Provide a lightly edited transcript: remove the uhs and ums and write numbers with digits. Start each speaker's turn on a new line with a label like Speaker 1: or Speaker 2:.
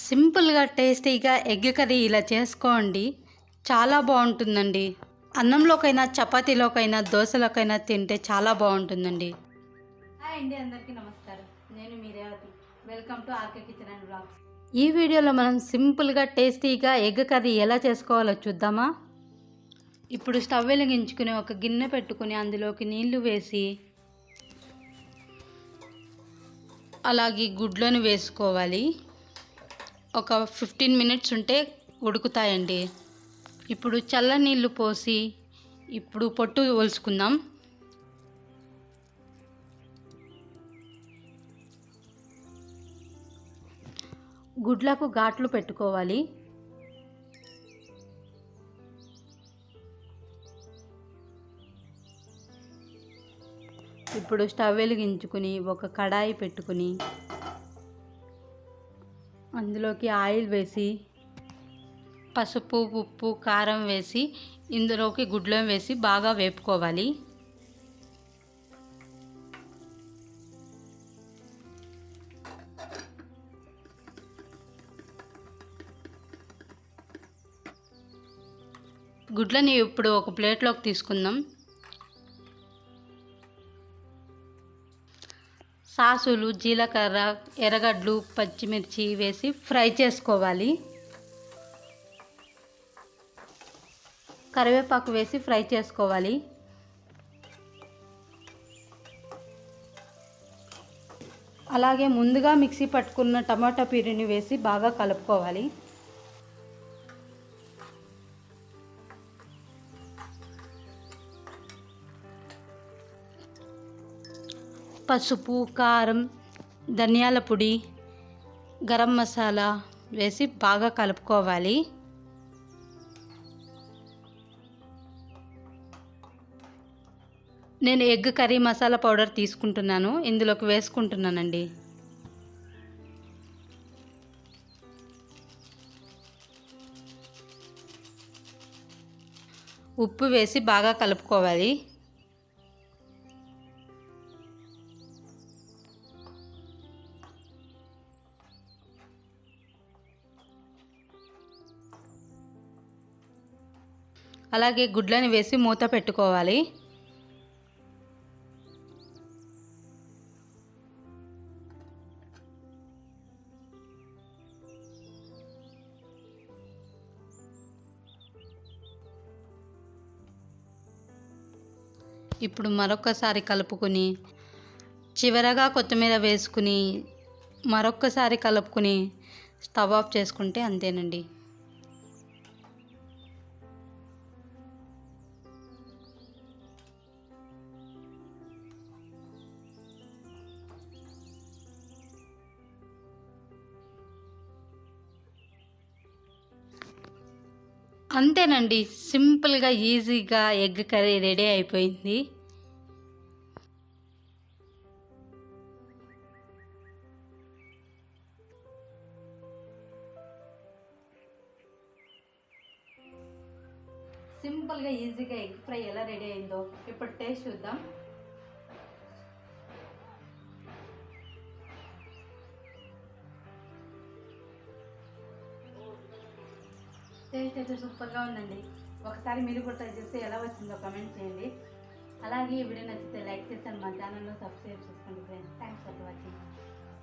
Speaker 1: సింపుల్గా టేస్టీగా egg curry ఇలా చేసుకోండి, చాలా బాగుంటుందండి. అన్నంలోకైనా చపాతీలోకైనా దోశలోకైనా తింటే చాలా బాగుంటుందండి. హాయ్ అండి, అందరికీ నమస్కారం. నేను మీ Revathi. Welcome to RK kitchen and blogs. ఈ వీడియోలో మనం సింపుల్గా టేస్టీగా ఎగ్ కర్రీ ఎలా చేసుకోవాలో చూద్దామా. ఇప్పుడు స్టవ్ వెలిగించుకుని ఒక గిన్నె పెట్టుకుని అందులోకి నీళ్లు వేసి అలాగే గుడ్లను వేసుకోవాలి. ఒక 15 మినిట్స్ ఉంటే ఉడుకుతాయండి. ఇప్పుడు చల్ల నీళ్ళు పోసి ఇప్పుడు పొట్టు ఒలుచుకుందాం. గుడ్లకు ఘాట్లు పెట్టుకోవాలి. ఇప్పుడు స్టవ్ వెలిగించుకుని ఒక కడాయి పెట్టుకుని అందులోకి ఆయిల్ వేసి పసుపు, ఉప్పు, కారం వేసి ఇందులోకి గుడ్లను వేసి బాగా వేపుకోవాలి. గుడ్లని ఇప్పుడు ఒక ప్లేట్లోకి తీసుకుందాం. సాసులు, జీలకర్ర, ఎర్రగడ్డలు, పచ్చిమిర్చి వేసి ఫ్రై చేసుకోవాలి. కరివేపాకు వేసి ఫ్రై చేసుకోవాలి. అలాగే ముందుగా మిక్సీ పట్టుకున్న టమాటా ప్యూరీని వేసి బాగా కలుపుకోవాలి. పసుపు, కారం, ధనియాల పొడి, గరం మసాలా వేసి బాగా కలుపుకోవాలి. నేను ఎగ్ కర్రీ మసాలా పౌడర్ తీసుకుంటున్నాను, ఇందులోకి వేసుకుంటున్నానండి. ఉప్పు వేసి బాగా కలుపుకోవాలి. అలాగే గుడ్లను వేసి మూత పెట్టుకోవాలి. ఇప్పుడు మరొకసారి కలుపుకొని చివరగా కొత్తిమీర వేసుకుని మరొకసారి కలుపుకొని స్టవ్ ఆఫ్ చేసుకుంటే అంతేనండి. అంతేనండి, సింపుల్గా ఈజీగా ఎగ్ కర్రీ రెడీ అయిపోయింది. సింపుల్గా ఈజీగా ఎగ్ ఫ్రై ఎలా రెడీ అయిందో ఇప్పుడు టేస్ట్ చూద్దాం. టేస్ట్ అయితే సూపర్గా ఉందండి. ఒకసారి మీరు కూడా ట్రై చేస్తే ఎలా వచ్చిందో కామెంట్ చేయండి. అలాగే ఈ వీడియో నచ్చితే లైక్ చేసి మా ఛానల్ను సబ్స్క్రైబ్ చేసుకోండి ఫ్రెండ్స్. Thanks for watching.